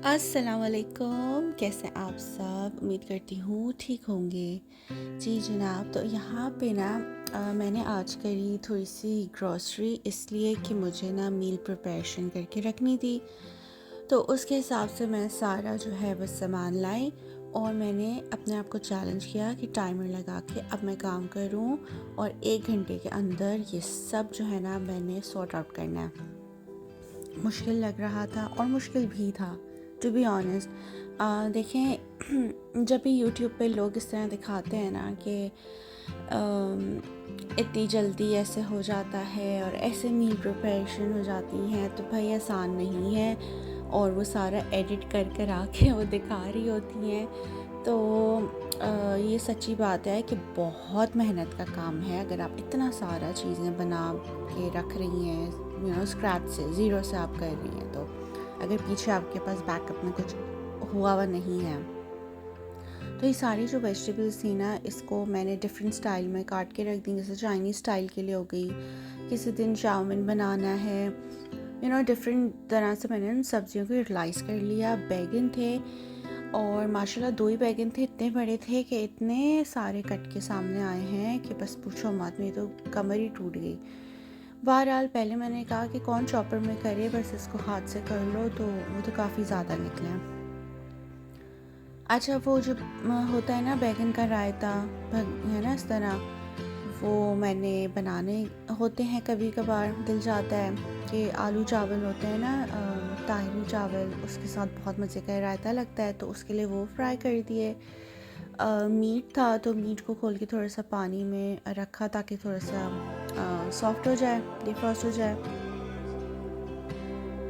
अस्सलामुअलैकुम, कैसे आप सब? उम्मीद करती हूँ ठीक होंगे। जी जनाब, तो यहाँ पे ना मैंने आज करी थोड़ी सी ग्रॉसरी, इसलिए कि मुझे ना मील प्रिपरेशन करके रखनी थी। तो उसके हिसाब से मैं सारा जो है बस सामान लाई और मैंने अपने आप को चैलेंज किया कि टाइमर लगा के अब मैं काम करूँ और 1 घंटे के अंदर ये सब जो है ना मैंने सॉर्ट आउट करना है। मुश्किल लग रहा था और मुश्किल भी था, टू बी ऑनेस्ट। देखें जब भी यूट्यूब पे लोग इस तरह दिखाते हैं ना कि इतनी जल्दी ऐसे हो जाता है और ऐसे मील प्रिपरेशन हो जाती हैं, तो भाई आसान नहीं है। और वो सारा एडिट कर कर आके वो दिखा रही होती हैं। तो ये सच्ची बात है कि बहुत मेहनत का काम है अगर आप इतना सारा चीज़ें बना के रख रही हैं, स्क्रैच से, ज़ीरो से आप कर रही हैं। तो अगर पीछे आपके पास बैकअप में कुछ हुआ हुआ नहीं है, तो ये सारी जो वेजिटेबल्स थी ना, इसको मैंने डिफरेंट स्टाइल में काट के रख दी। जैसे चाइनीज़ स्टाइल के लिए हो गई, किसी दिन चाउमीन बनाना है, डिफरेंट तरह से मैंने उन सब्जियों को यूटिलाइज़ कर लिया। बैगन थे और माशाल्लाह 2 ही बैगन थे, इतने बड़े थे कि इतने सारे कट के सामने आए हैं कि बस पूछो मत, मेरी तो कमर ही टूट गई। बहरहाल पहले मैंने कहा कि कौन चॉपर में करे, बस इसको हाथ से कर लो, तो वो तो काफ़ी ज़्यादा निकले हैं। अच्छा, वो जो होता है ना बैगन का रायता, है ना, इस तरह वो मैंने बनाने होते हैं। कभी कभार दिल चाहता है कि आलू चावल होते हैं ना, ताहिरी चावल, उसके साथ बहुत मज़े का रायता लगता है, तो उसके लिए वो फ्राई कर दिए। मीट था तो मीट को खोल के थोड़ा सा पानी में रखा ताकि थोड़ा सा सॉफ्ट हो जाए, डिफ्रॉस्ट हो जाए।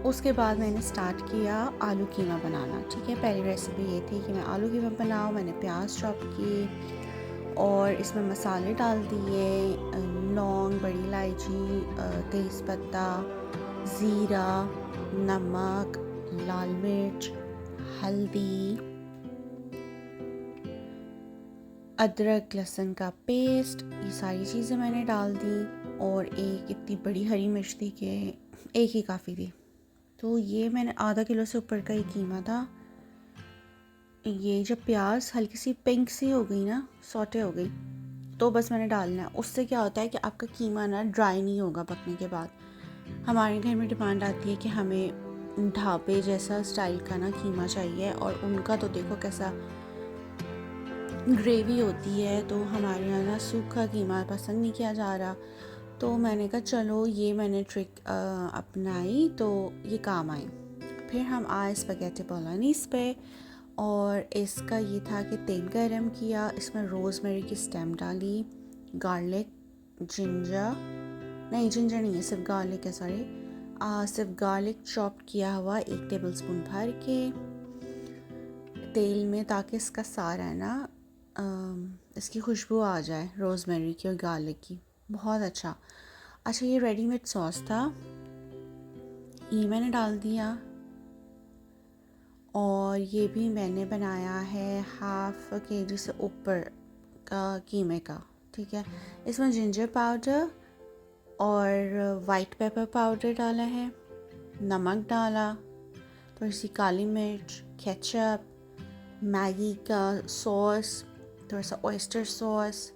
उसके बाद मैंने स्टार्ट किया आलू कीमा बनाना। ठीक है, पहली रेसिपी ये थी कि मैं आलू कीमा बनाऊँ। मैंने प्याज चॉप की और इसमें मसाले डाल दिए, लौंग, बड़ी इलायची, तेज़पत्ता, ज़ीरा, नमक, लाल मिर्च, हल्दी, अदरक लहसुन का पेस्ट, ये सारी चीज़ें मैंने डाल दी। और एक इतनी बड़ी हरी मिर्च थी कि एक ही काफ़ी थी। तो ये मैंने आधा किलो से ऊपर का ही कीमा था। ये जब प्याज हल्की सी पिंक सी हो गई ना, सॉटे हो गई, तो बस मैंने डालना है। उससे क्या होता है कि आपका कीमा ना ड्राई नहीं होगा पकने के बाद। हमारे घर में डिमांड आती है कि हमें ढाबे जैसा स्टाइल का ना कीमा चाहिए, और उनका तो देखो कैसा ग्रेवी होती है। तो हमारे यहाँ ना सूखा कीमा पसंद नहीं किया जा रहा। तो मैंने कहा चलो ये मैंने ट्रिक अपनाई तो ये काम आई। फिर हम आए स्पैगेटी बोलोनीज़ पे, और इसका ये था कि तेल गरम किया, इसमें रोज़मेरी की स्टेम डाली, गार्लिक, जिंजर, नहीं जिंजर नहीं है, सिर्फ गार्लिक है, सॉरी, सिर्फ गार्लिक चॉप किया हुआ 1 टेबलस्पून भर के तेल में, ताकि इसका सारा है ना इसकी खुशबू आ जाए, रोज़मेरी की और गार्लिक की, बहुत अच्छा। अच्छा, ये रेडीमेड सॉस था, ये मैंने डाल दिया। और ये भी मैंने बनाया है 1/2 kg से ऊपर का कीमे का। ठीक है, इसमें जिंजर पाउडर और वाइट पेपर पाउडर डाला है, नमक डाला, थोड़ी सी काली मिर्च, केचप, मैगी का सॉस, थोड़ा सा ऑयस्टर सॉस,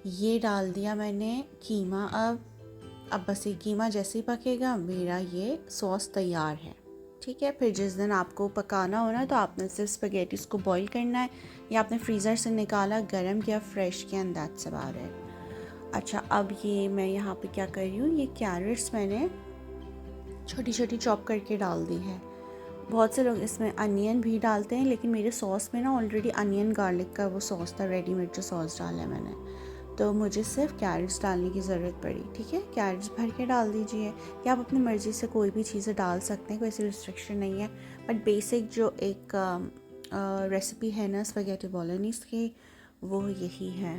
ये डाल दिया मैंने कीमा। अब बस ये कीमा जैसे ही पकेगा मेरा ये सॉस तैयार है। ठीक है, फिर जिस दिन आपको पकाना हो ना, तो आपने सिर्फ स्पैगेटीज़ को बॉईल करना है, या आपने फ्रीज़र से निकाला, गरम किया, फ्रेश किया, एंड दैट्स अबाउट इट। अच्छा, अब ये मैं यहाँ पे क्या कर रही हूँ, ये कैरेट्स मैंने छोटी छोटी चॉप करके डाल दी है। बहुत से लोग इसमें अनियन भी डालते हैं, लेकिन मेरे सॉस में ना ऑलरेडी अनियन गार्लिक का वो सॉस था, रेडीमेड जो सॉस डाला है मैंने, तो मुझे सिर्फ कैरेट्स डालने की ज़रूरत पड़ी। ठीक है, कैरेट्स भर के डाल दीजिए, या आप अपनी मर्ज़ी से कोई भी चीज़ें डाल सकते हैं, कोई ऐसी रिस्ट्रिक्शन नहीं है। बट बेसिक जो एक रेसिपी है ना स्पैगेटी बोलोनीज़ की, वो यही है।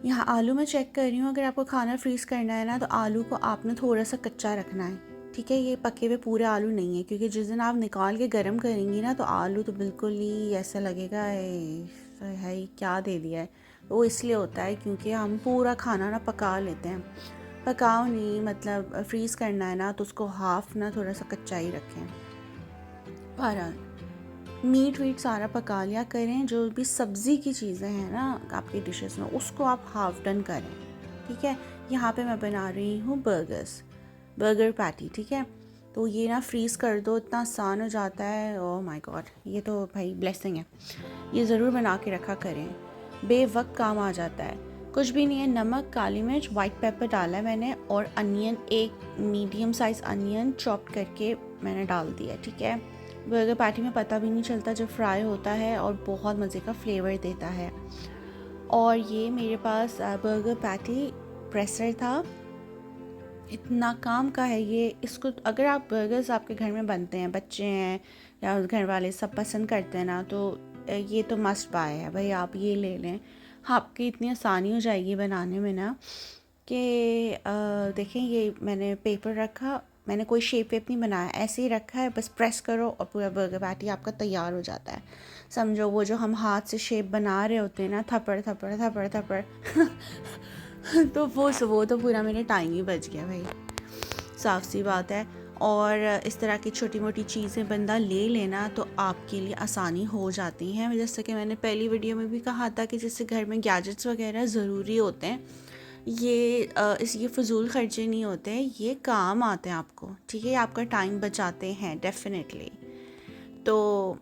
यहाँ आलू मैं चेक कर रही हूँ, अगर आपको खाना फ्रीज़ करना है ना, तो आलू को आपने थोड़ा सा कच्चा रखना है। ठीक है, ये पके हुए पूरे आलू नहीं है, क्योंकि जिस दिन आप निकाल के गर्म करेंगी ना, तो आलू तो बिल्कुल ही ऐसा लगेगा है क्या दे दिया है। वो इसलिए होता है क्योंकि हम पूरा खाना ना पका लेते हैं। पकाओ नहीं, मतलब फ्रीज़ करना है ना, तो उसको हाफ़ ना थोड़ा सा कच्चा ही रखें। बहरहाल मीट वीट सारा पका लिया करें, जो भी सब्ज़ी की चीज़ें हैं ना आपकी डिशेस में उसको आप हाफ डन करें, ठीक है। यहाँ पे मैं बना रही हूँ बर्गर पैटी, ठीक है। तो ये ना फ्रीज़ कर दो, इतना आसान हो जाता है, ओह माय गॉड, ये तो भाई ब्लेसिंग है। ये ज़रूर बना के रखा करें, बेवक्त काम आ जाता है। कुछ भी नहीं है, नमक, काली मिर्च, वाइट पेपर डाला है मैंने, और अनियन, एक मीडियम साइज़ अनियन चॉप करके मैंने डाल दिया, ठीक है। बर्गर पैटी में पता भी नहीं चलता जब फ्राई होता है और बहुत मज़े का फ्लेवर देता है। और ये मेरे पास बर्गर पैटी प्रेसर था, इतना काम का है ये। इसको अगर आप बर्गर्स आपके घर में बनते हैं, बच्चे हैं या घर वाले सब पसंद करते हैं ना, तो ये तो मस्ट बाय है भाई, आप ये ले लें। आपकी इतनी आसानी हो जाएगी बनाने में ना कि देखें, ये मैंने पेपर रखा, मैंने कोई शेप वेप नहीं बनाया, ऐसे ही रखा है, बस प्रेस करो और पूरा बर्गर पैटी आपका तैयार हो जाता है। समझो वो जो हम हाथ से शेप बना रहे होते हैं ना, थप्पड़ थप्पड़ थप्पड़ थप्पड़ तो वो तो पूरा मेरा टाइम ही बच गया भाई, साफ सी बात है। और इस तरह की छोटी मोटी चीज़ें बंदा ले लेना तो आपके लिए आसानी हो जाती हैं। जैसे कि मैंने पहली वीडियो में भी कहा था कि जैसे घर में गैजेट्स वगैरह ज़रूरी होते हैं, ये फ़जूल खर्चे नहीं होते, ये काम आते हैं आपको, ठीक है, आपका टाइम बचाते हैं डेफिनेटली। तो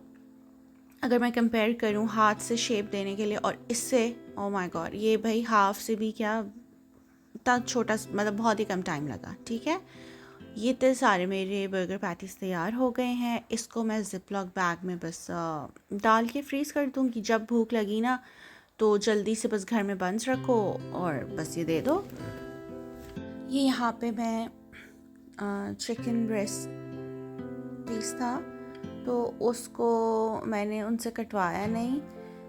अगर मैं कंपेयर करूँ हाथ से शेप देने के लिए और इससे, ओ माय गॉड, ये भाई हाफ से भी क्या, इतना छोटा, मतलब बहुत ही कम टाइम लगा, ठीक है। ये तो सारे मेरे बर्गर पैटीज़ तैयार हो गए हैं। इसको मैं ज़िप-लॉक बैग में बस डाल के फ्रीज़ कर दूँगी। जब भूख लगी ना तो जल्दी से बस घर में बंस रखो और बस ये दे दो। ये यहाँ पे मैं चिकन ब्रेस्ट पीस था, तो उसको मैंने उनसे कटवाया नहीं।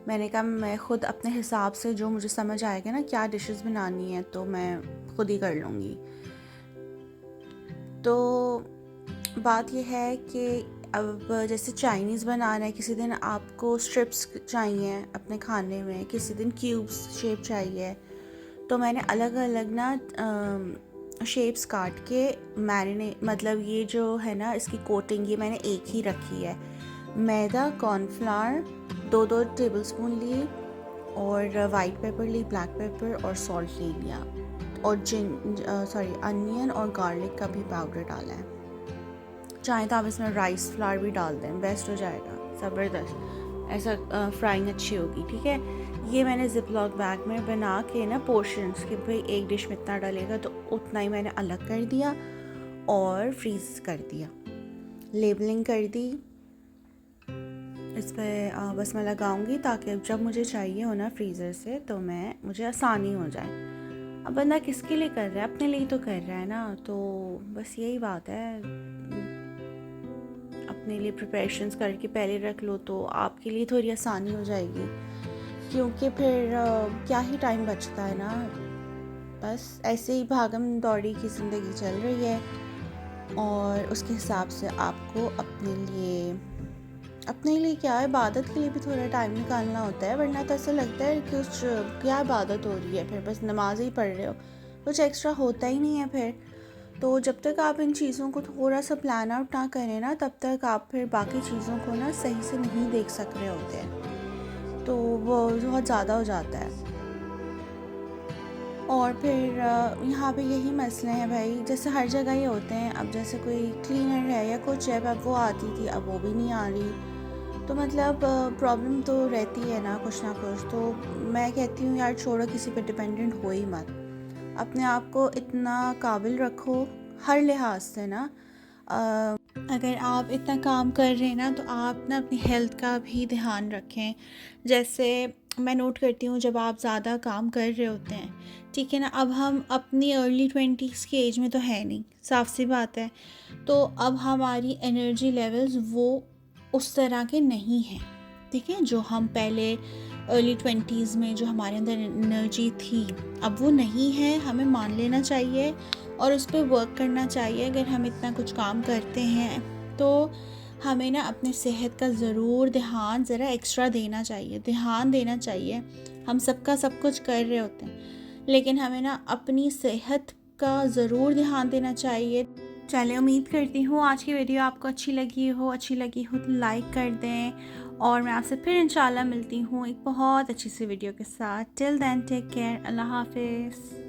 मैंने कहा मैं ख़ुद अपने हिसाब से जो मुझे समझ आएगा ना क्या डिशेस बनानी है तो मैं ख़ुद ही कर लूँगी। तो बात यह है कि अब जैसे चाइनीज़ बनाना है, किसी दिन आपको स्ट्रिप्स चाहिए अपने खाने में, किसी दिन क्यूब्स शेप चाहिए, तो मैंने अलग अलग ना शेप्स काट के मतलब ये जो है ना इसकी कोटिंग, ये मैंने एक ही रखी है। मैदा, कॉर्नफ्लावर 2-2 टेबलस्पून लिए और वाइट पेपर ली, ब्लैक पेपर और सॉल्ट ले लिया, और अनियन और गार्लिक का भी पाउडर डाला है। चाहे तो आप इसमें राइस फ्लावर भी डाल दें, बेस्ट हो जाएगा, ज़बरदस्त, ऐसा फ्राइंग अच्छी होगी, ठीक है। ये मैंने ज़िप-लॉक बैग में बना के ना पोर्शंस कि भाई एक डिश में इतना डलेगा तो उतना ही मैंने अलग कर दिया और फ्रीज़ कर दिया। लेबलिंग कर दी, इस पर बस मैं लगाऊंगी ताकि जब मुझे चाहिए हो ना फ्रीज़र से तो मुझे आसानी हो जाए। अब बंदा किसके लिए कर रहा है, अपने लिए तो कर रहा है ना, तो बस यही बात है, अपने लिए प्रिपरेशंस करके पहले रख लो तो आपके लिए थोड़ी आसानी हो जाएगी, क्योंकि फिर क्या ही टाइम बचता है ना, बस ऐसे ही भागम दौड़ी की ज़िंदगी चल रही है। और उसके हिसाब से आपको अपने लिए क्या, इबादत के लिए भी थोड़ा टाइम निकालना होता है, वरना तो ऐसा लगता है कि उस क्या इबादत हो रही है, फिर बस नमाज ही पढ़ रहे हो, कुछ एक्स्ट्रा होता ही नहीं है फिर। तो जब तक आप इन चीज़ों को थोड़ा सा प्लान आउट ना करें ना, तब तक आप फिर बाकी चीज़ों को ना सही से नहीं देख सक रहे होते हैं, तो वो बहुत ज़्यादा हो जाता है। और फिर यहाँ पे यही मसले हैं भाई, जैसे हर जगह ही होते हैं। अब जैसे कोई क्लीनर है या कुछ है, अब वो आती थी, अब वो भी नहीं आ रही, तो मतलब प्रॉब्लम तो रहती है ना कुछ। तो मैं कहती हूँ यार छोड़ो, किसी पे डिपेंडेंट हो ही मत, अपने आप को इतना काबिल रखो हर लिहाज से ना। अगर आप इतना काम कर रहे हैं ना तो आप ना अपनी हेल्थ का भी ध्यान रखें। जैसे मैं नोट करती हूँ जब आप ज़्यादा काम कर रहे होते हैं, ठीक है ना, अब हम अपनी अर्ली 20s की एज में तो है नहीं, साफ सी बात है, तो अब हमारी एनर्जी लेवल्स वो उस तरह के नहीं हैं, ठीक है। जो हम पहले अर्ली 20s में जो हमारे अंदर एनर्जी थी, अब वो नहीं है, हमें मान लेना चाहिए और उस पर वर्क करना चाहिए। अगर हम इतना कुछ काम करते हैं तो हमें ना अपने सेहत का ज़रूर ध्यान ज़रा एक्स्ट्रा देना चाहिए। हम सबका सब कुछ कर रहे होते हैं, लेकिन हमें ना अपनी सेहत का ज़रूर ध्यान देना चाहिए। चलिए, उम्मीद करती हूँ आज की वीडियो आपको अच्छी लगी हो तो लाइक कर दें, और मैं आपसे फिर इंशाल्लाह मिलती हूँ एक बहुत अच्छी सी वीडियो के साथ। टिल देन टेक केयर, अल्लाह हाफिज़।